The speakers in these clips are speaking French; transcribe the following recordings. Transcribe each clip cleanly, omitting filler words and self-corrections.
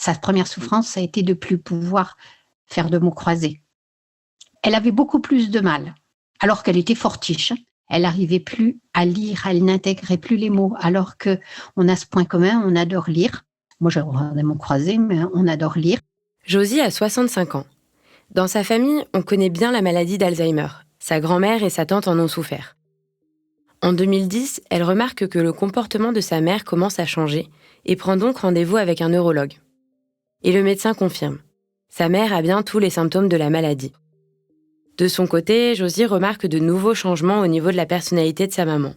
Sa première souffrance, ça a été de plus pouvoir faire de mots croisés. Elle avait beaucoup plus de mal, alors qu'elle était fortiche. Elle n'arrivait plus à lire, elle n'intégrait plus les mots, alors qu'on a ce point commun, on adore lire. Moi, j'ai des mots croisés, mais on adore lire. Josie a 65 ans. Dans sa famille, on connaît bien la maladie d'Alzheimer. Sa grand-mère et sa tante en ont souffert. En 2010, elle remarque que le comportement de sa mère commence à changer et prend donc rendez-vous avec un neurologue. Et le médecin confirme. Sa mère a bien tous les symptômes de la maladie. De son côté, Josie remarque de nouveaux changements au niveau de la personnalité de sa maman.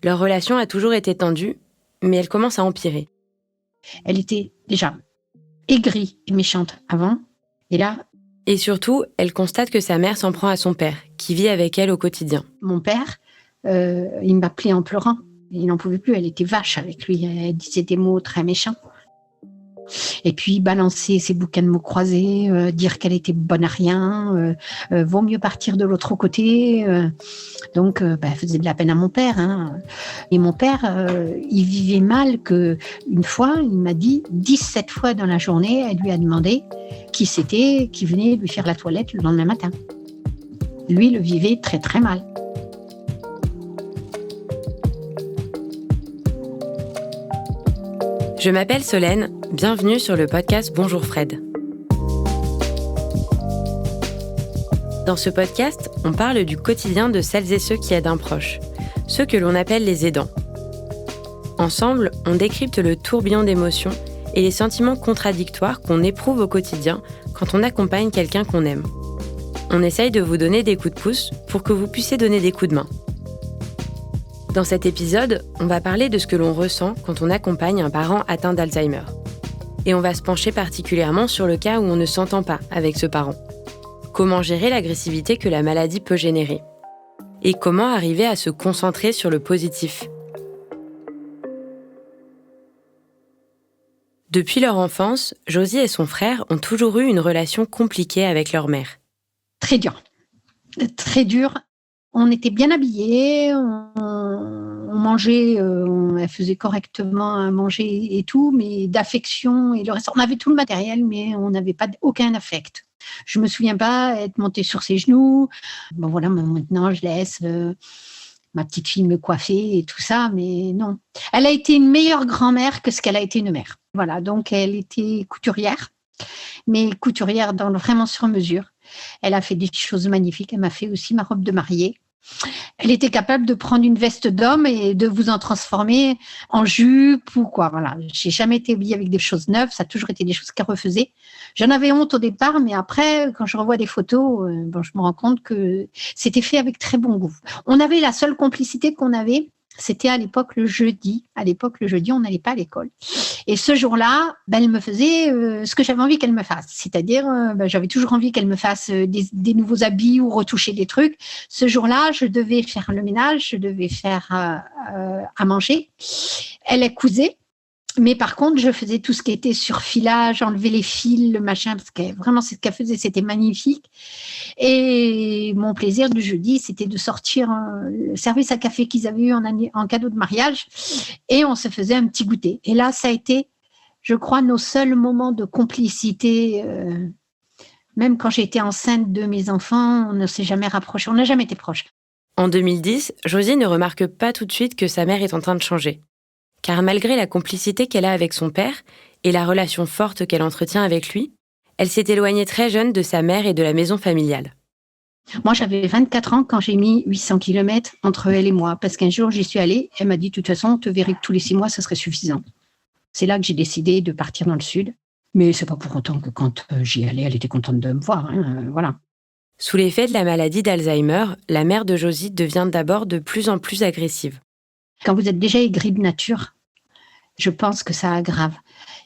Leur relation a toujours été tendue, mais elle commence à empirer. Elle était déjà aigrie et méchante avant, et là... Et surtout, elle constate que sa mère s'en prend à son père, qui vit avec elle au quotidien. Mon père, il m'appelait en pleurant. Il n'en pouvait plus, elle était vache avec lui. Elle disait des mots très méchants. Et puis balancer ses bouquins de mots croisés, dire qu'elle était bonne à rien, vaut mieux partir de l'autre côté. Donc, elle faisait de la peine à mon père. Hein. Et mon père, il vivait mal qu'une fois, il m'a dit 17 fois dans la journée, elle lui a demandé qui c'était qui venait lui faire la toilette le lendemain matin. Lui, le vivait très très mal. Je m'appelle Solène, bienvenue sur le podcast Bonjour Fred. Dans ce podcast, on parle du quotidien de celles et ceux qui aident un proche, ceux que l'on appelle les aidants. Ensemble, on décrypte le tourbillon d'émotions et les sentiments contradictoires qu'on éprouve au quotidien quand on accompagne quelqu'un qu'on aime. On essaye de vous donner des coups de pouce pour que vous puissiez donner des coups de main. Dans cet épisode, on va parler de ce que l'on ressent quand on accompagne un parent atteint d'Alzheimer. Et on va se pencher particulièrement sur le cas où on ne s'entend pas avec ce parent. Comment gérer l'agressivité que la maladie peut générer? Et comment arriver à se concentrer sur le positif? Depuis leur enfance, Josie et son frère ont toujours eu une relation compliquée avec leur mère. Très dur. Très dur. On était bien habillés, on mangeait, elle faisait correctement à manger et tout, mais d'affection et le reste, on avait tout le matériel, mais on n'avait pas aucun affect. Je me souviens pas être montée sur ses genoux. Bon voilà, maintenant je laisse ma petite fille me coiffer et tout ça, mais non. Elle a été une meilleure grand-mère que ce qu'elle a été une mère. Voilà, donc elle était couturière, mais couturière vraiment sur mesure. Elle a fait des choses magnifiques. Elle m'a fait aussi ma robe de mariée. Elle était capable de prendre une veste d'homme et de vous en transformer en jupe ou quoi. Voilà. J'ai jamais été habillée avec des choses neuves. Ça a toujours été des choses qu'elle refaisait. J'en avais honte au départ, mais après, quand je revois des photos, je me rends compte que c'était fait avec très bon goût. On avait la seule complicité qu'on avait. C'était à l'époque le jeudi. À l'époque, le jeudi, on n'allait pas à l'école. Et ce jour-là, elle me faisait ce que j'avais envie qu'elle me fasse. C'est-à-dire, j'avais toujours envie qu'elle me fasse des nouveaux habits ou retoucher des trucs. Ce jour-là, je devais faire le ménage, je devais faire à manger. Elle cousait. Mais par contre, je faisais tout ce qui était surfilage, enlever les fils, le machin, parce que vraiment, c'est ce qu'elle faisait, c'était magnifique. Et mon plaisir du jeudi, c'était de sortir le service à café qu'ils avaient eu en cadeau de mariage, et on se faisait un petit goûter. Et là, ça a été, je crois, nos seuls moments de complicité. Même quand j'étais enceinte de mes enfants, on ne s'est jamais rapprochés, on n'a jamais été proches. En 2010, Josie ne remarque pas tout de suite que sa mère est en train de changer. Car malgré la complicité qu'elle a avec son père et la relation forte qu'elle entretient avec lui, elle s'est éloignée très jeune de sa mère et de la maison familiale. Moi, j'avais 24 ans quand j'ai mis 800 km entre elle et moi, parce qu'un jour, j'y suis allée, elle m'a dit, de toute façon, on te verrait que tous les 6 mois, ça serait suffisant. C'est là que j'ai décidé de partir dans le sud, mais c'est pas pour autant que quand j'y allais, elle était contente de me voir, hein, voilà. Sous l'effet de la maladie d'Alzheimer, la mère de Josie devient d'abord de plus en plus agressive. Quand vous êtes déjà aigri de nature, je pense que ça aggrave.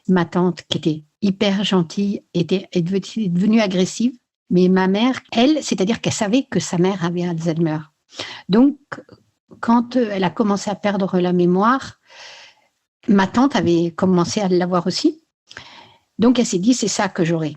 Ma tante, qui était hyper gentille, est devenue agressive. Mais ma mère, elle, c'est-à-dire qu'elle savait que sa mère avait Alzheimer. Donc, quand elle a commencé à perdre la mémoire, ma tante avait commencé à l'avoir aussi. Donc, elle s'est dit, c'est ça que j'aurai.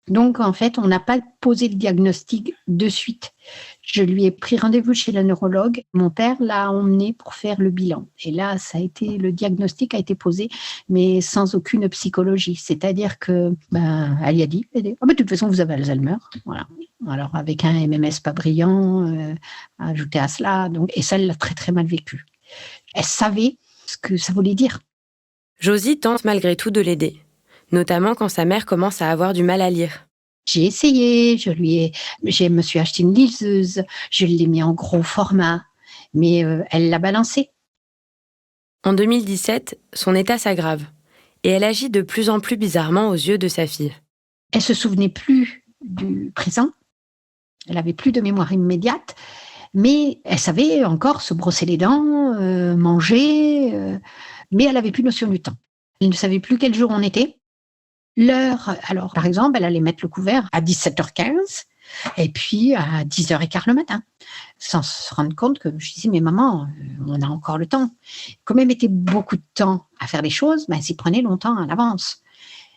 Donc, en fait, on n'a pas posé le diagnostic de suite. Je lui ai pris rendez-vous chez la neurologue. Mon père l'a emmené pour faire le bilan. Et là, le diagnostic a été posé, mais sans aucune psychologie. C'est-à-dire que, elle y a dit, de toute façon, vous avez Alzheimer. Voilà. Alors, avec un MMS pas brillant, ajouté à cela. Donc, et ça, elle l'a très, très mal vécu. Elle savait ce que ça voulait dire. Josie tente malgré tout de l'aider, notamment quand sa mère commence à avoir du mal à lire. J'ai essayé, je me suis acheté une liseuse, je l'ai mis en gros format, mais elle l'a balancé. En 2017, son état s'aggrave et elle agit de plus en plus bizarrement aux yeux de sa fille. Elle se souvenait plus du présent, elle avait plus de mémoire immédiate, mais elle savait encore se brosser les dents, manger, mais elle avait plus notion du temps. Elle ne savait plus quel jour on était. L'heure, alors par exemple, elle allait mettre le couvert à 17h15 et puis à 10h15 le matin, sans se rendre compte que je disais, mais maman, on a encore le temps. Comme elle mettait beaucoup de temps à faire les choses, elle s'y prenait longtemps à l'avance.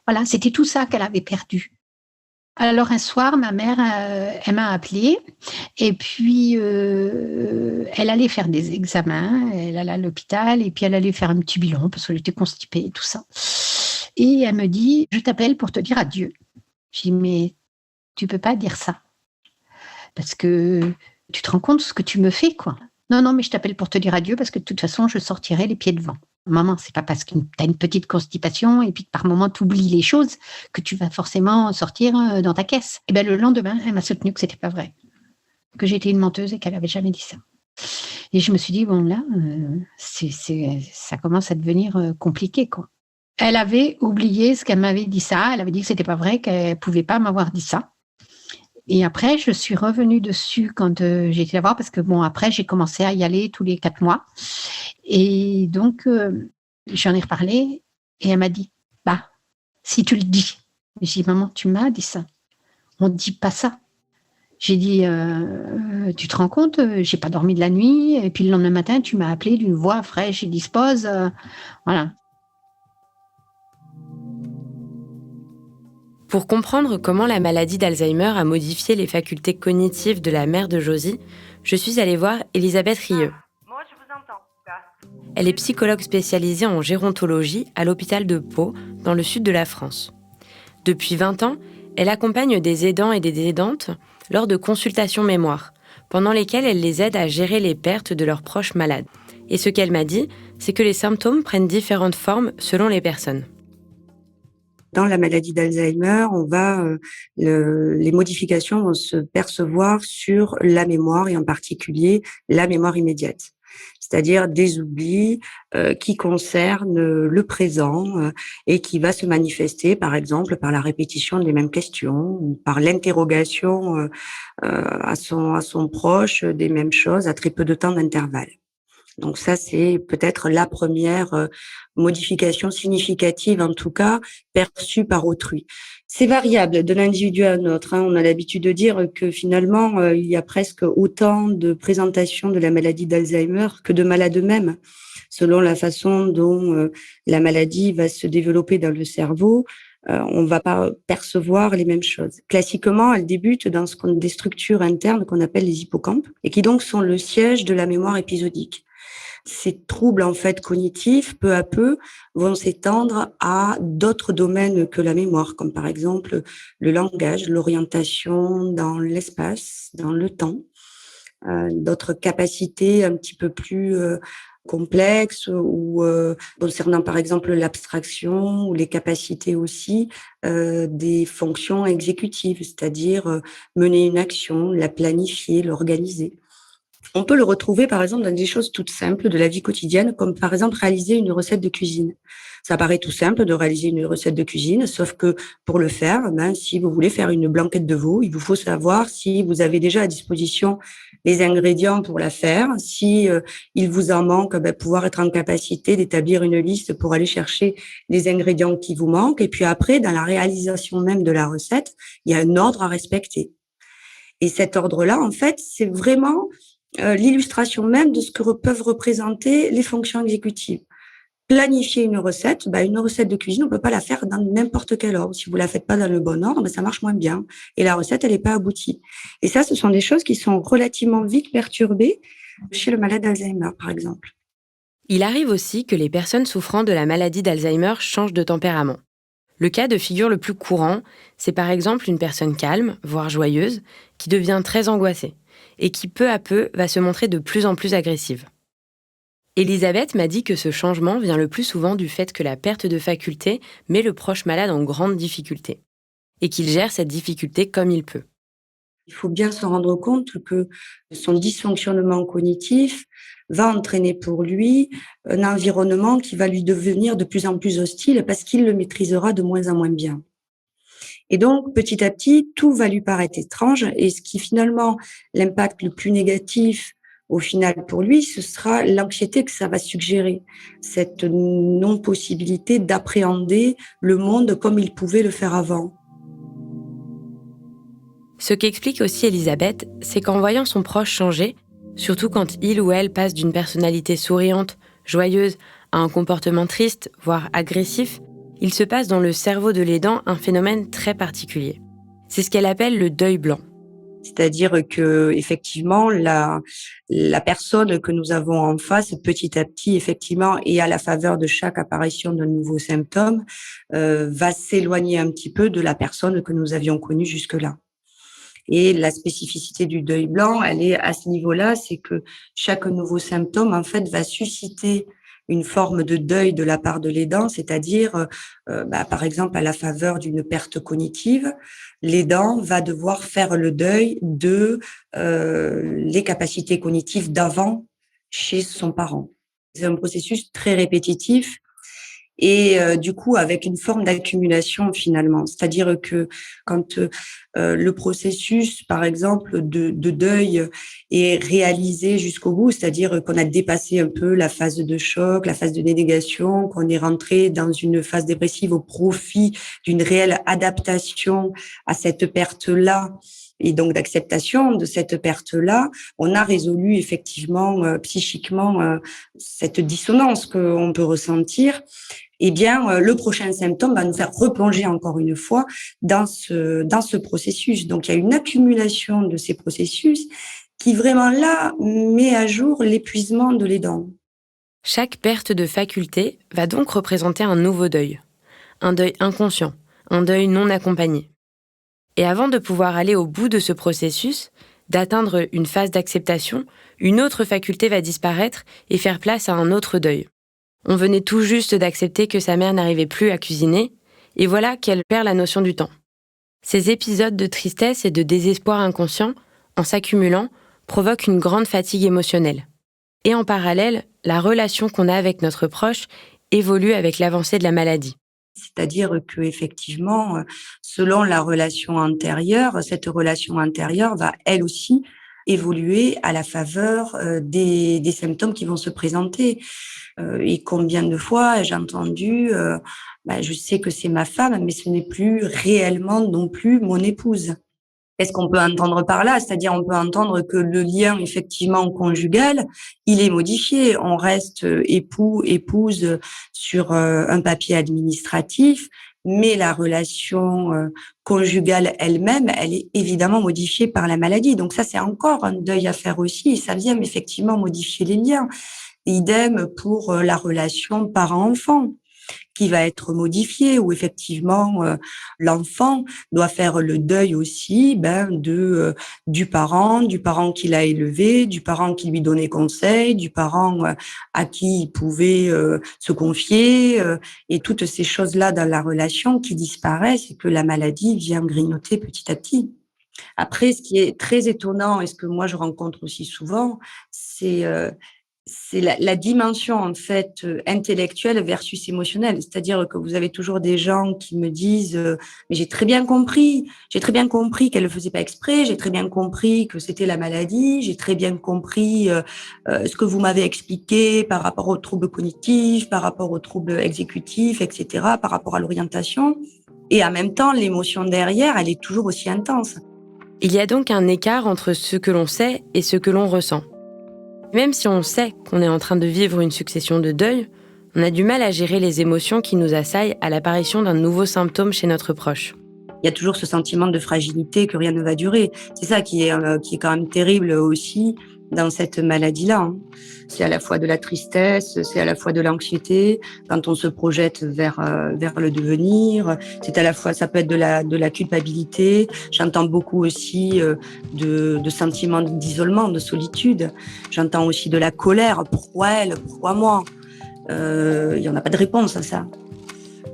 Voilà, c'était tout ça qu'elle avait perdu. Alors un soir, ma mère, elle m'a appelée et puis elle allait faire des examens, elle allait à l'hôpital et puis elle allait faire un petit bilan parce qu'elle était constipée et tout ça. Et elle me dit, je t'appelle pour te dire adieu. Je dis, mais tu peux pas dire ça parce que tu te rends compte de ce que tu me fais, quoi. Non, mais je t'appelle pour te dire adieu parce que de toute façon, je sortirai les pieds devant. Maman, c'est pas parce que tu as une petite constipation et puis que par moment tu oublies les choses que tu vas forcément sortir dans ta caisse. Et bien le lendemain, elle m'a soutenu que c'était pas vrai, que j'étais une menteuse et qu'elle avait jamais dit ça. Et je me suis dit, bon là, ça commence à devenir compliqué, quoi. Elle avait oublié ce qu'elle m'avait dit ça. Elle avait dit que c'était pas vrai, qu'elle pouvait pas m'avoir dit ça. Et après, je suis revenue dessus quand j'ai été la voir parce que après, j'ai commencé à y aller tous les 4 mois. Et donc, j'en ai reparlé et elle m'a dit, si tu le dis. J'ai dit, maman, tu m'as dit ça. On ne dit pas ça. J'ai dit, tu te rends compte, j'ai pas dormi de la nuit. Et puis le lendemain matin, tu m'as appelé d'une voix fraîche et dispose. Voilà. Pour comprendre comment la maladie d'Alzheimer a modifié les facultés cognitives de la mère de Josie, je suis allée voir Elisabeth Rieux. Moi, je vous entends. Elle est psychologue spécialisée en gérontologie à l'hôpital de Pau, dans le sud de la France. Depuis 20 ans, elle accompagne des aidants et des aidantes lors de consultations mémoire, pendant lesquelles elle les aide à gérer les pertes de leurs proches malades. Et ce qu'elle m'a dit, c'est que les symptômes prennent différentes formes selon les personnes. Dans la maladie d'Alzheimer, les modifications vont se percevoir sur la mémoire et en particulier la mémoire immédiate, c'est-à-dire des oublis qui concernent le présent et qui va se manifester, par exemple, par la répétition des mêmes questions ou par l'interrogation à son proche des mêmes choses à très peu de temps d'intervalle. Donc ça, c'est peut-être la première modification significative, en tout cas, perçue par autrui. C'est variable d'un individu à un autre. On a l'habitude de dire que finalement, il y a presque autant de présentations de la maladie d'Alzheimer que de malades eux-mêmes, selon la façon dont la maladie va se développer dans le cerveau. On va pas percevoir les mêmes choses. Classiquement, elle débute dans des structures internes qu'on appelle les hippocampes et qui donc sont le siège de la mémoire épisodique. Ces troubles en fait cognitifs, peu à peu, vont s'étendre à d'autres domaines que la mémoire, comme par exemple le langage, l'orientation dans l'espace, dans le temps, d'autres capacités un petit peu plus complexes ou concernant par exemple l'abstraction ou les capacités aussi des fonctions exécutives, c'est-à-dire mener une action, la planifier, l'organiser. On peut le retrouver, par exemple, dans des choses toutes simples de la vie quotidienne, comme par exemple réaliser une recette de cuisine. Ça paraît tout simple de réaliser une recette de cuisine, sauf que pour le faire, si vous voulez faire une blanquette de veau, il vous faut savoir si vous avez déjà à disposition les ingrédients pour la faire, si il vous en manque, pouvoir être en capacité d'établir une liste pour aller chercher les ingrédients qui vous manquent. Et puis après, dans la réalisation même de la recette, il y a un ordre à respecter. Et cet ordre-là, en fait, c'est vraiment l'illustration même de ce que peuvent représenter les fonctions exécutives. planifier une recette de cuisine, on peut pas la faire dans n'importe quel ordre. Si vous la faites pas dans le bon ordre, ça marche moins bien. Et la recette, elle est pas aboutie. Et ça, ce sont des choses qui sont relativement vite perturbées chez le malade d'Alzheimer, par exemple. Il arrive aussi que les personnes souffrant de la maladie d'Alzheimer changent de tempérament. Le cas de figure le plus courant, c'est par exemple une personne calme, voire joyeuse, qui devient très angoissée et qui peu à peu va se montrer de plus en plus agressive. Elisabeth m'a dit que ce changement vient le plus souvent du fait que la perte de faculté met le proche malade en grande difficulté et qu'il gère cette difficulté comme il peut. Il faut bien se rendre compte que son dysfonctionnement cognitif va entraîner pour lui un environnement qui va lui devenir de plus en plus hostile parce qu'il le maîtrisera de moins en moins bien. Et donc, petit à petit, tout va lui paraître étrange et ce qui finalement, l'impact le plus négatif au final pour lui, ce sera l'anxiété que ça va suggérer, cette non-possibilité d'appréhender le monde comme il pouvait le faire avant. Ce qu'explique aussi Elisabeth, c'est qu'en voyant son proche changer, surtout quand il ou elle passe d'une personnalité souriante, joyeuse, à un comportement triste, voire agressif, il se passe dans le cerveau de l'aidant un phénomène très particulier. C'est ce qu'elle appelle le deuil blanc. C'est-à-dire que effectivement la personne que nous avons en face, petit à petit, effectivement, et à la faveur de chaque apparition d'un nouveau symptôme, va s'éloigner un petit peu de la personne que nous avions connue jusque-là. Et la spécificité du deuil blanc, elle est à ce niveau-là, c'est que chaque nouveau symptôme, en fait, va susciter une forme de deuil de la part de l'aidant, c'est-à-dire, par exemple, à la faveur d'une perte cognitive, l'aidant va devoir faire le deuil de les capacités cognitives d'avant chez son parent. C'est un processus très répétitif et du coup avec une forme d'accumulation finalement. C'est-à-dire que quand le processus, par exemple, de deuil est réalisé jusqu'au bout, c'est-à-dire qu'on a dépassé un peu la phase de choc, la phase de dénégation, qu'on est rentré dans une phase dépressive au profit d'une réelle adaptation à cette perte-là, et donc d'acceptation de cette perte-là, on a résolu effectivement psychiquement cette dissonance qu'on peut ressentir. Eh bien, le prochain symptôme va nous faire replonger encore une fois dans ce processus. Donc, il y a une accumulation de ces processus qui vraiment là met à jour l'épuisement de l'aidant. Chaque perte de faculté va donc représenter un nouveau deuil. Un deuil inconscient, un deuil non accompagné. Et avant de pouvoir aller au bout de ce processus, d'atteindre une phase d'acceptation, une autre faculté va disparaître et faire place à un autre deuil. On venait tout juste d'accepter que sa mère n'arrivait plus à cuisiner, et voilà qu'elle perd la notion du temps. Ces épisodes de tristesse et de désespoir inconscient, en s'accumulant, provoquent une grande fatigue émotionnelle. Et en parallèle, la relation qu'on a avec notre proche évolue avec l'avancée de la maladie. C'est-à-dire que effectivement, selon la relation antérieure, cette relation antérieure va elle aussi évoluer à la faveur des symptômes qui vont se présenter. Et combien de fois j'ai entendu je sais que c'est ma femme, mais ce n'est plus réellement non plus mon épouse. Qu'est-ce qu'on peut entendre par là? C'est-à-dire, on peut entendre que le lien, effectivement, conjugal, il est modifié. On reste époux, épouse sur un papier administratif, mais la relation conjugale elle-même, elle est évidemment modifiée par la maladie. Donc ça, c'est encore un deuil à faire aussi. Et ça vient effectivement modifier les liens. Idem pour la relation parent-enfant, qui va être modifiée, où effectivement l'enfant doit faire le deuil aussi du parent qui l'a élevé, du parent qui lui donnait conseil, du parent à qui il pouvait se confier, et toutes ces choses-là dans la relation qui disparaissent et que la maladie vient grignoter petit à petit. Après, ce qui est très étonnant et ce que moi je rencontre aussi souvent, c'est la dimension en fait intellectuelle versus émotionnelle. C'est-à-dire que vous avez toujours des gens qui me disent mais j'ai très bien compris qu'elle le faisait pas exprès, j'ai très bien compris que c'était la maladie, j'ai très bien compris ce que vous m'avez expliqué par rapport aux troubles cognitifs, par rapport aux troubles exécutifs, etc., par rapport à l'orientation. Et en même temps, l'émotion derrière, elle est toujours aussi intense. Il y a donc un écart entre ce que l'on sait et ce que l'on ressent. Même si on sait qu'on est en train de vivre une succession de deuils, On a du mal à gérer les émotions qui nous assaillent à l'apparition d'un nouveau symptôme chez notre proche. Il y a toujours ce sentiment de fragilité, que rien ne va durer. C'est ça qui est quand même terrible aussi dans cette maladie-là, hein. C'est à la fois de la tristesse, c'est à la fois de l'anxiété, quand on se projette vers le devenir. C'est à la fois, ça peut être de la culpabilité. J'entends beaucoup aussi de sentiments d'isolement, de solitude. J'entends aussi de la colère. Pourquoi elle? Pourquoi moi? Il y en a pas de réponse à ça.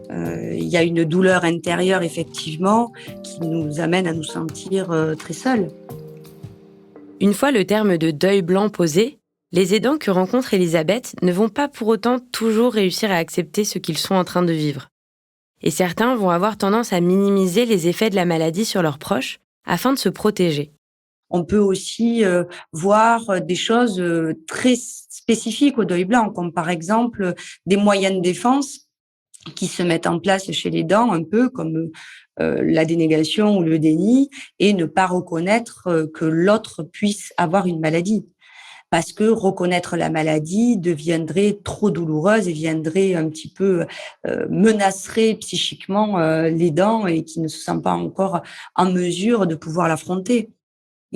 Il y a une douleur intérieure, effectivement, qui nous amène à nous sentir très seuls. Une fois le terme de deuil blanc posé, les aidants que rencontre Elisabeth ne vont pas pour autant toujours réussir à accepter ce qu'ils sont en train de vivre. Et certains vont avoir tendance à minimiser les effets de la maladie sur leurs proches afin de se protéger. On peut aussi voir des choses très spécifiques au deuil blanc, comme par exemple des moyens de défense qui se mettent en place chez les dents, un peu comme la dénégation ou le déni, et ne pas reconnaître que l'autre puisse avoir une maladie. Parce que reconnaître la maladie deviendrait trop douloureuse et viendrait un petit peu menacerait psychiquement les dents et qui ne se sentent pas encore en mesure de pouvoir l'affronter.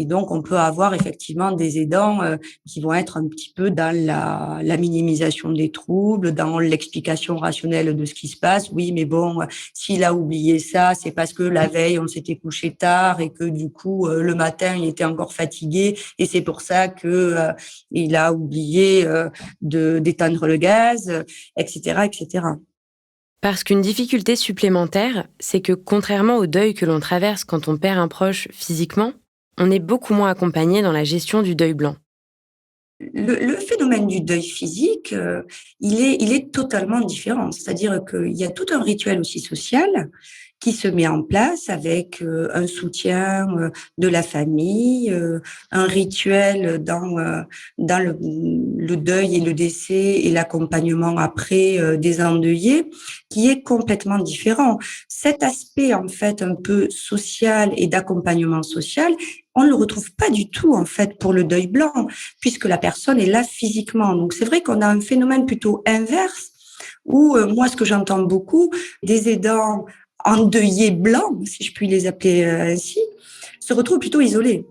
Et donc, on peut avoir effectivement des aidants qui vont être un petit peu dans la minimisation des troubles, dans l'explication rationnelle de ce qui se passe. Oui, mais bon, s'il a oublié ça, c'est parce que la veille, on s'était couché tard et que du coup, le matin, il était encore fatigué et c'est pour ça que il a oublié d'éteindre le gaz, etc., etc. Parce qu'une difficulté supplémentaire, c'est que contrairement au deuil que l'on traverse quand on perd un proche physiquement, on est beaucoup moins accompagné dans la gestion du deuil blanc. Le phénomène du deuil physique, il est totalement différent. C'est-à-dire qu'il y a tout un rituel aussi social qui se met en place avec un soutien de la famille, un rituel dans le deuil et le décès et l'accompagnement après des endeuillés qui est complètement différent. Cet aspect en fait un peu social et d'accompagnement social, on ne le retrouve pas du tout en fait pour le deuil blanc puisque la personne est là physiquement. Donc c'est vrai qu'on a un phénomène plutôt inverse où moi ce que j'entends beaucoup des aidants endeuillés blancs, si je puis les appeler ainsi, se retrouvent plutôt isolés.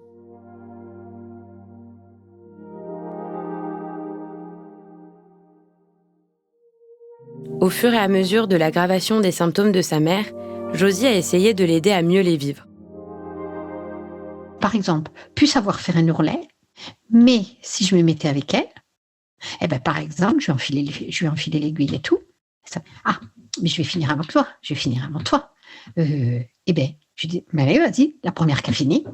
Au fur et à mesure de l'aggravation des symptômes de sa mère, Josie a essayé de l'aider à mieux les vivre. Par exemple, plus savoir faire un ourlet, mais si je me mettais avec elle, eh ben, par exemple, je lui ai enfilé l'aiguille et tout. Ah, mais je vais finir avant toi. Eh ben, je dis, mais allez, vas-y, la première qui a fini.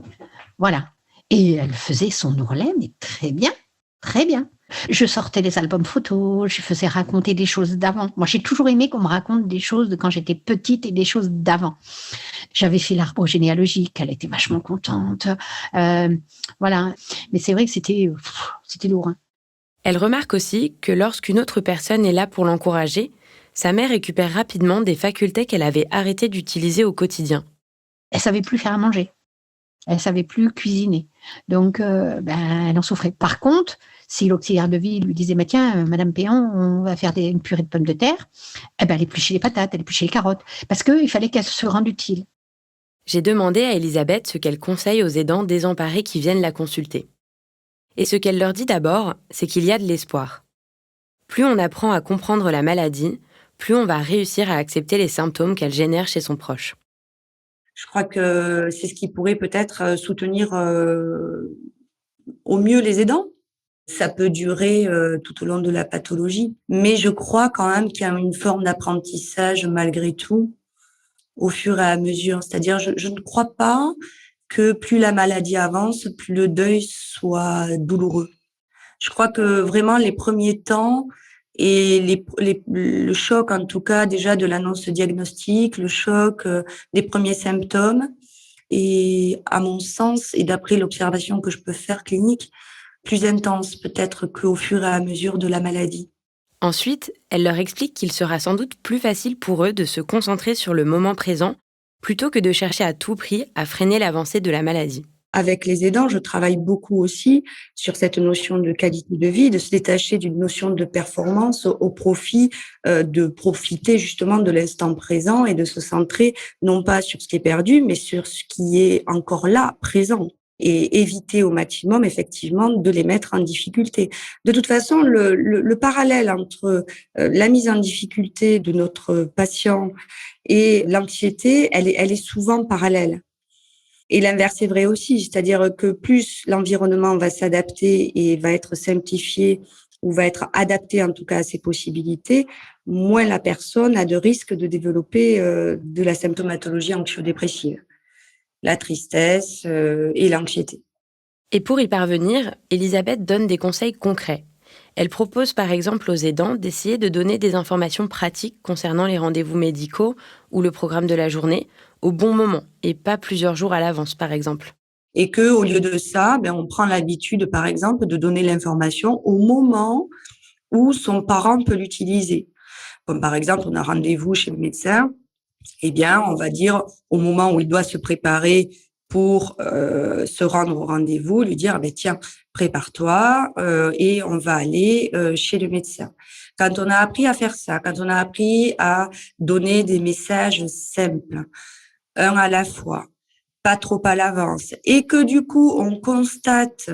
Voilà. Et elle faisait son ourlet, mais très bien, très bien. Je sortais les albums photos, je faisais raconter des choses d'avant. Moi, j'ai toujours aimé qu'on me raconte des choses de quand j'étais petite et des choses d'avant. J'avais fait l'arbre généalogique, elle était vachement contente. Voilà. Mais c'est vrai que c'était lourd. Hein. Elle remarque aussi que lorsqu'une autre personne est là pour l'encourager, sa mère récupère rapidement des facultés qu'elle avait arrêté d'utiliser au quotidien. Elle savait plus faire à manger. Elle savait plus cuisiner. Donc, elle en souffrait. Par contre, si l'auxiliaire de vie lui disait, tiens, Madame Péan, on va faire une purée de pommes de terre, elle épluchait les patates, elle épluchait les carottes. Parce qu'il fallait qu'elle se rende utile. J'ai demandé à Elisabeth ce qu'elle conseille aux aidants désemparés qui viennent la consulter. Et ce qu'elle leur dit d'abord, c'est qu'il y a de l'espoir. Plus on apprend à comprendre la maladie, plus on va réussir à accepter les symptômes qu'elle génère chez son proche. Je crois que c'est ce qui pourrait peut-être soutenir au mieux les aidants. Ça peut durer tout au long de la pathologie, mais je crois quand même qu'il y a une forme d'apprentissage malgré tout au fur et à mesure. C'est-à-dire, je ne crois pas que plus la maladie avance, plus le deuil soit douloureux. Je crois que vraiment les premiers temps et le choc, en tout cas déjà de l'annonce diagnostique, le choc des premiers symptômes, et à mon sens, et d'après l'observation que je peux faire clinique, plus intense peut-être qu'au fur et à mesure de la maladie. Ensuite, elle leur explique qu'il sera sans doute plus facile pour eux de se concentrer sur le moment présent plutôt que de chercher à tout prix à freiner l'avancée de la maladie. avec les aidants, je travaille beaucoup aussi sur cette notion de qualité de vie, de se détacher d'une notion de performance au profit de profiter justement de l'instant présent et de se centrer non pas sur ce qui est perdu, mais sur ce qui est encore là, présent. Et éviter au maximum, effectivement, de les mettre en difficulté. De toute façon, le parallèle entre la mise en difficulté de notre patient et l'anxiété, elle est souvent parallèle. Et l'inverse est vrai aussi, c'est-à-dire que plus l'environnement va s'adapter et va être simplifié ou va être adapté en tout cas à ses possibilités, moins la personne a de risque de développer de la symptomatologie anxio-dépressive, la tristesse et l'anxiété. Et pour y parvenir, Elisabeth donne des conseils concrets. Elle propose par exemple aux aidants d'essayer de donner des informations pratiques concernant les rendez-vous médicaux ou le programme de la journée au bon moment et pas plusieurs jours à l'avance par exemple. Et que au lieu de ça, on prend l'habitude par exemple de donner l'information au moment où son parent peut l'utiliser. Comme par exemple, on a rendez-vous chez le médecin, on va dire au moment où il doit se préparer pour se rendre au rendez-vous, lui dire tiens, prépare-toi et on va aller chez le médecin. Quand on a appris à faire ça, quand on a appris à donner des messages simples, un à la fois, pas trop à l'avance, et que du coup on constate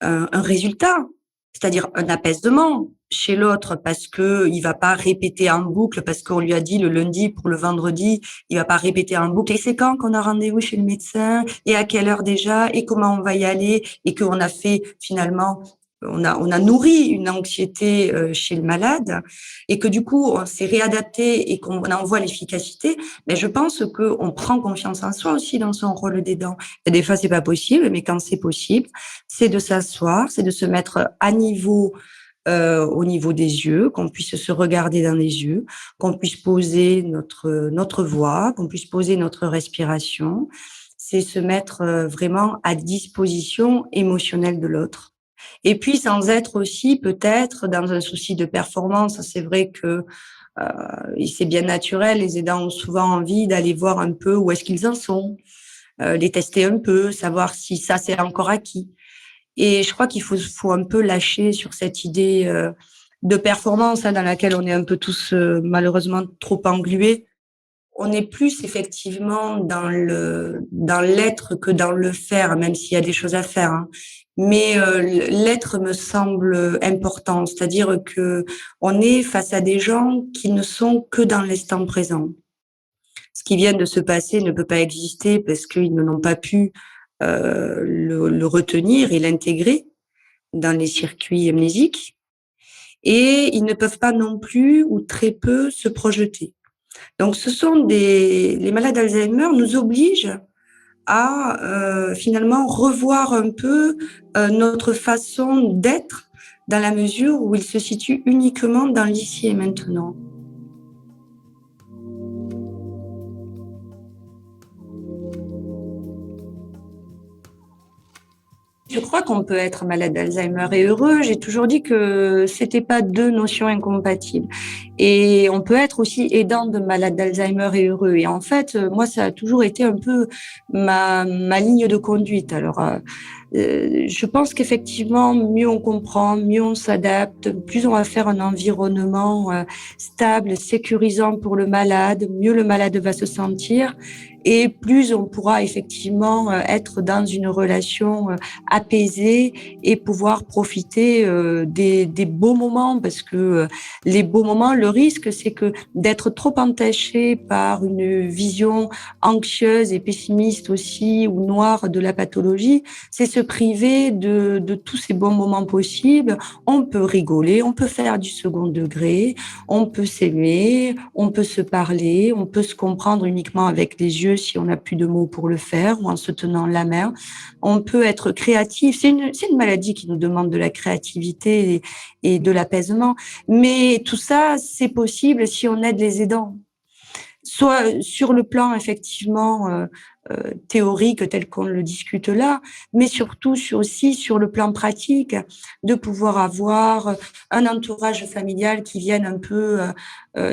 un résultat, c'est-à-dire un apaisement chez l'autre parce que il va pas répéter en boucle parce qu'on lui a dit le lundi pour le vendredi, il va pas répéter en boucle et c'est quand qu'on a rendez-vous chez le médecin et à quelle heure déjà et comment on va y aller et qu'on a fait finalement on a nourri une anxiété chez le malade et que du coup on s'est réadapté et qu'on en voit l'efficacité, mais je pense que on prend confiance en soi aussi dans son rôle d'aidant. Et des fois c'est pas possible, mais quand c'est possible, c'est de s'asseoir, c'est de se mettre à niveau au niveau des yeux, qu'on puisse se regarder dans les yeux, qu'on puisse poser notre voix, qu'on puisse poser notre respiration. C'est se mettre vraiment à disposition émotionnelle de l'autre. Et puis sans être aussi peut-être dans un souci de performance. C'est vrai que c'est bien naturel, les aidants ont souvent envie d'aller voir un peu où est-ce qu'ils en sont, les tester un peu, savoir si ça c'est encore acquis. Et je crois qu'il faut un peu lâcher sur cette idée de performance dans laquelle on est un peu tous malheureusement trop englués. On est plus effectivement dans l'être que dans le faire, même s'il y a des choses à faire. Hein. Mais l'être me semble important, c'est-à-dire que on est face à des gens qui ne sont que dans l'instant présent. Ce qui vient de se passer ne peut pas exister parce qu'ils n'ont pas pu le retenir et l'intégrer dans les circuits amnésiques. Et ils ne peuvent pas non plus ou très peu se projeter. Donc, les malades d'Alzheimer nous obligent à finalement revoir un peu notre façon d'être dans la mesure où ils se situent uniquement dans l'ici et maintenant. Je crois qu'on peut être malade d'Alzheimer et heureux. J'ai toujours dit que c'était pas deux notions incompatibles. Et on peut être aussi aidant de malade d'Alzheimer et heureux. Et en fait, moi, ça a toujours été un peu ma ligne de conduite. Alors, je pense qu'effectivement, mieux on comprend, mieux on s'adapte, plus on va faire un environnement stable, sécurisant pour le malade, mieux le malade va se sentir. Et plus on pourra effectivement être dans une relation apaisée et pouvoir profiter des beaux moments, parce que les beaux moments, le risque, c'est que d'être trop entaché par une vision anxieuse et pessimiste aussi ou noire de la pathologie, c'est se priver de tous ces bons moments possibles. On peut rigoler, on peut faire du second degré, on peut s'aimer, on peut se parler, on peut se comprendre uniquement avec les yeux si on n'a plus de mots pour le faire ou en se tenant la main. On peut être créatif. C'est une maladie qui nous demande de la créativité et de l'apaisement. Mais tout ça, c'est possible si on aide les aidants. Soit sur le plan effectivement théorique tel qu'on le discute là, mais surtout aussi sur le plan pratique, de pouvoir avoir un entourage familial qui vienne un peu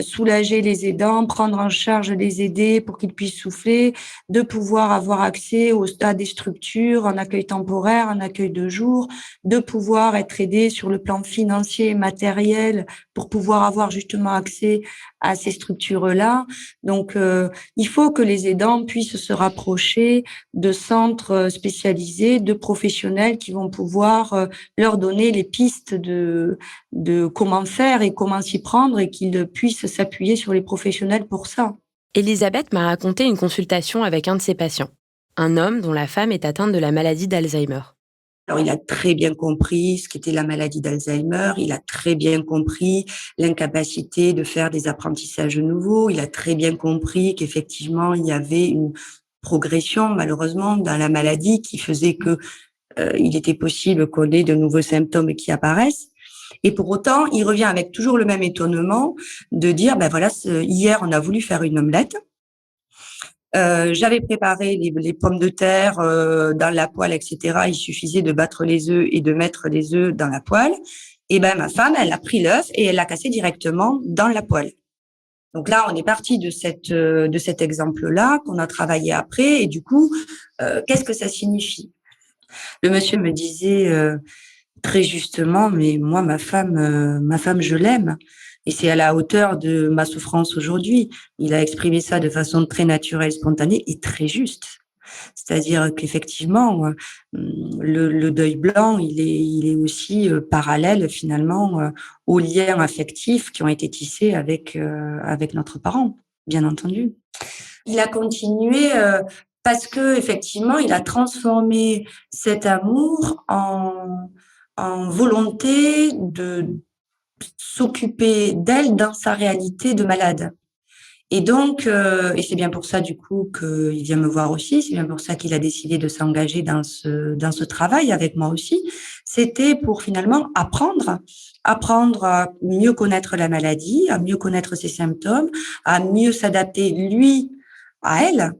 soulager les aidants, prendre en charge les aidés pour qu'ils puissent souffler, de pouvoir avoir accès à des structures en accueil temporaire, en accueil de jour, de pouvoir être aidé sur le plan financier et matériel pour pouvoir avoir justement accès à ces structures-là. Donc, il faut que les aidants puissent se rapprocher de centres spécialisés, de professionnels qui vont pouvoir leur donner les pistes de comment faire et comment s'y prendre et qu'ils puissent s'appuyer sur les professionnels pour ça. Elisabeth m'a raconté une consultation avec un de ses patients, un homme dont la femme est atteinte de la maladie d'Alzheimer. Alors, il a très bien compris ce qu'était la maladie d'Alzheimer, il a très bien compris l'incapacité de faire des apprentissages nouveaux, il a très bien compris qu'effectivement, il y avait une progression, malheureusement, dans la maladie qui faisait que il était possible qu'on ait de nouveaux symptômes qui apparaissent. Et pour autant, il revient avec toujours le même étonnement de dire, ben voilà, hier, on a voulu faire une omelette. J'avais préparé les pommes de terre dans la poêle, etc. Il suffisait de battre les œufs et de mettre les œufs dans la poêle. Et ben ma femme, elle a pris l'œuf et elle l'a cassé directement dans la poêle. Donc là, on est parti de cet exemple-là qu'on a travaillé après. Et du coup, qu'est-ce que ça signifie? Le monsieur me disait très justement, mais moi, ma femme, je l'aime. Et c'est à la hauteur de ma souffrance aujourd'hui. Il a exprimé ça de façon très naturelle, spontanée et très juste. C'est-à-dire qu'effectivement, le deuil blanc, il est aussi parallèle finalement aux liens affectifs qui ont été tissés avec notre parent, bien entendu. Il a continué parce que effectivement, il a transformé cet amour en volonté de s'occuper d'elle dans sa réalité de malade. Et donc, et c'est bien pour ça du coup qu'il vient me voir aussi, c'est bien pour ça qu'il a décidé de s'engager dans ce travail avec moi aussi. C'était pour finalement apprendre à mieux connaître la maladie, à mieux connaître ses symptômes, à mieux s'adapter lui à elle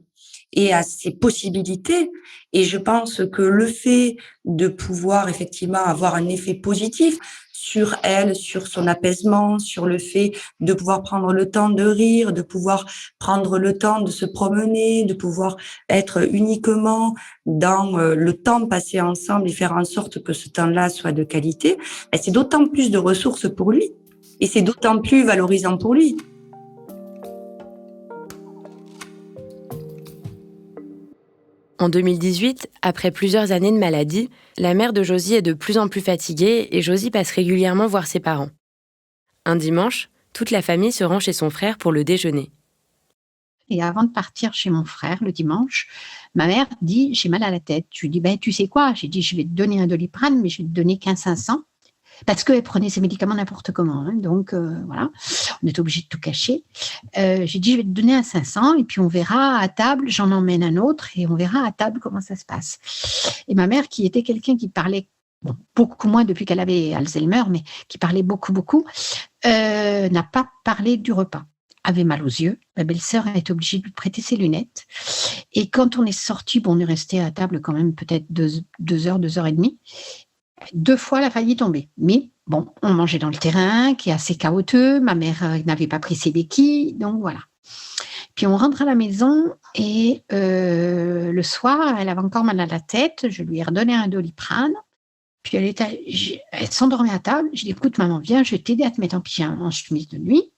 et à ses possibilités. Et je pense que le fait de pouvoir effectivement avoir un effet positif sur elle, sur son apaisement, sur le fait de pouvoir prendre le temps de rire, de pouvoir prendre le temps de se promener, de pouvoir être uniquement dans le temps passé ensemble et faire en sorte que ce temps-là soit de qualité, c'est d'autant plus de ressources pour lui et c'est d'autant plus valorisant pour lui. En 2018, après plusieurs années de maladie, la mère de Josie est de plus en plus fatiguée et Josie passe régulièrement voir ses parents. Un dimanche, toute la famille se rend chez son frère pour le déjeuner. Et avant de partir chez mon frère le dimanche, ma mère dit « j'ai mal à la tête ». Je lui dis « tu sais quoi ?» J'ai dit « je vais te donner un Doliprane, mais je vais te donner qu'un 500 ». Parce qu'elle prenait ses médicaments n'importe comment. Hein, donc, voilà, on est obligé de tout cacher. J'ai dit, je vais te donner un 500 et puis on verra à table, j'en emmène un autre et on verra à table comment ça se passe. Et ma mère, qui était quelqu'un qui parlait beaucoup moins depuis qu'elle avait Alzheimer, mais qui parlait beaucoup, n'a pas parlé du repas. Avait mal aux yeux. Ma belle-sœur a été obligée de lui prêter ses lunettes. Et quand on est sorti, on est resté à table quand même peut-être 2 heures et demie. 2 fois, elle a failli tomber. Mais bon, on mangeait dans le terrain, qui est assez chaotique. Ma mère n'avait pas pris ses béquilles, donc voilà. Puis on rentre à la maison et le soir, elle avait encore mal à la tête. Je lui ai redonné un Doliprane. Puis elle s'endormait à table. Je lui ai dit, écoute, maman, viens, je vais t'aider à te mettre en chemise de nuit.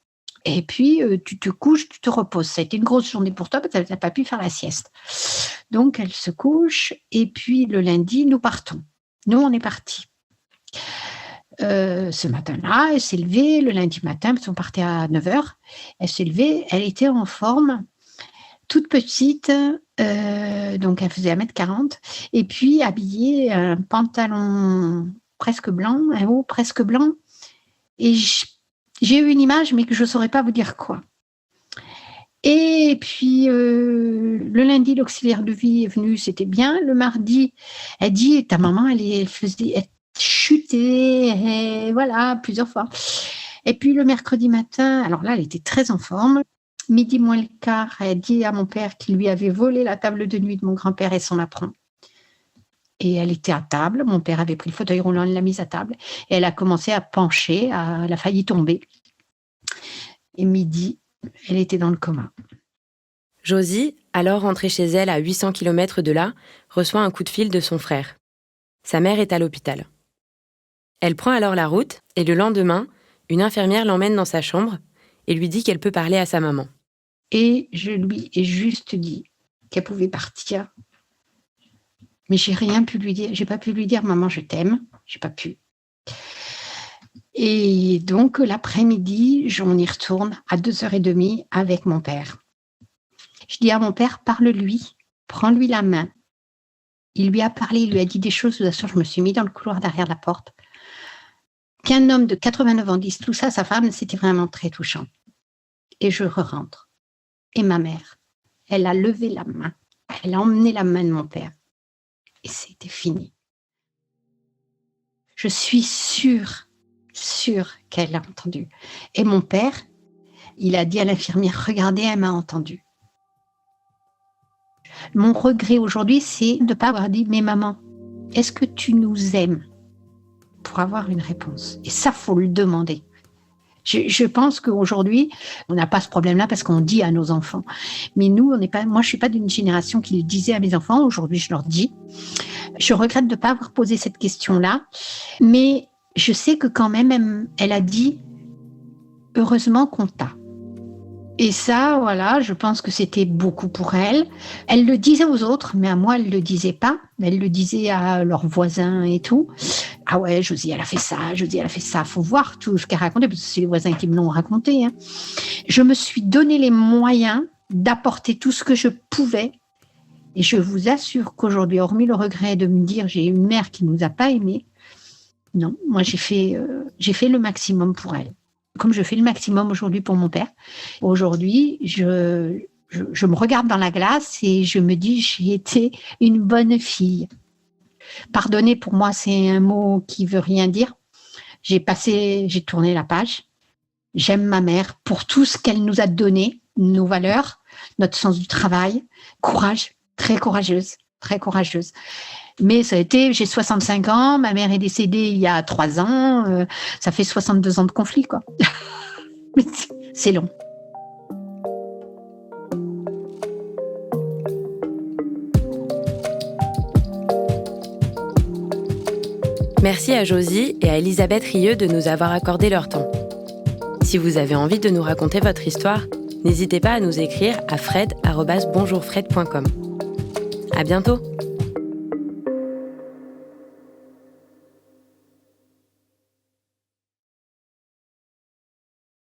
Et puis, tu te couches, tu te reposes. Ça a été une grosse journée pour toi parce que tu n'as pas pu faire la sieste. Donc, elle se couche. Et puis, le lundi, nous partons. Nous, on est partis. Ce matin-là, elle s'est levée le lundi matin, parce qu'on partait à 9h. Elle s'est levée, elle était en forme, toute petite, donc elle faisait 1m40, et puis habillée, un pantalon presque blanc, un haut presque blanc. Et j'ai eu une image, mais que je ne saurais pas vous dire quoi. Et puis, le lundi, l'auxiliaire de vie est venu, c'était bien. Le mardi, elle dit, ta maman, elle chutait, et voilà, plusieurs fois. Et puis, le mercredi matin, alors là, elle était très en forme. midi moins le quart, elle a dit à mon père qu'il lui avait volé la table de nuit de mon grand-père et son apron. Et elle était à table, mon père avait pris le fauteuil roulant, il l'a mise à table, et elle a commencé à pencher, elle a failli tomber. Et midi, elle était dans le coma. Josie, alors rentrée chez elle à 800 km de là, reçoit un coup de fil de son frère. Sa mère est à l'hôpital. Elle prend alors la route et le lendemain, une infirmière l'emmène dans sa chambre et lui dit qu'elle peut parler à sa maman. Et je lui ai juste dit qu'elle pouvait partir. Mais j'ai rien pu lui dire. J'ai pas pu lui dire, maman, je t'aime. J'ai pas pu. Et donc, l'après-midi, on y retourne à 2h30 avec mon père. Je dis à mon père, parle-lui, prends-lui la main. Il lui a parlé, il lui a dit des choses. De toute façon, je me suis mis dans le couloir derrière la porte. Qu'un homme de 89 ans dise tout ça à sa femme, c'était vraiment très touchant. Et je rentre. Et ma mère, elle a levé la main. Elle a emmené la main de mon père. Et c'était fini. Je suis sûre qu'elle a entendu. Et mon père, il a dit à l'infirmière, regardez, elle m'a entendu. Mon regret aujourd'hui, c'est de ne pas avoir dit, mais maman, est-ce que tu nous aimes? Pour avoir une réponse. Et ça, faut le demander. Je pense qu'aujourd'hui, on n'a pas ce problème-là parce qu'on dit à nos enfants. Mais nous, moi, je ne suis pas d'une génération qui le disait à mes enfants. Aujourd'hui, je leur dis. Je regrette de ne pas avoir posé cette question-là. Mais je sais que quand même, elle a dit « heureusement qu'on t'a ». Et ça, voilà, je pense que c'était beaucoup pour elle. Elle le disait aux autres, mais à moi, elle ne le disait pas. Elle le disait à leurs voisins et tout. Ah ouais, Josie, elle a fait ça, Josie, elle a fait ça. Faut voir tout ce qu'elle racontait, parce que c'est les voisins qui me l'ont raconté. Hein. Je me suis donné les moyens d'apporter tout ce que je pouvais. Et je vous assure qu'aujourd'hui, hormis le regret de me dire j'ai une mère qui ne nous a pas aimés, non, moi j'ai fait le maximum pour elle. Comme je fais le maximum aujourd'hui pour mon père. Aujourd'hui, je me regarde dans la glace et je me dis j'ai été une bonne fille. Pardonner, pour moi, c'est un mot qui veut rien dire. J'ai tourné la page. J'aime ma mère pour tout ce qu'elle nous a donné, nos valeurs, notre sens du travail, courage, très courageuse. Mais ça a été, j'ai 65 ans, ma mère est décédée il y a 3 ans, ça fait 62 ans de conflit, quoi. C'est long. Merci à Josie et à Elisabeth Rieux de nous avoir accordé leur temps. Si vous avez envie de nous raconter votre histoire, n'hésitez pas à nous écrire à fred@bonjourfred.com. À bientôt!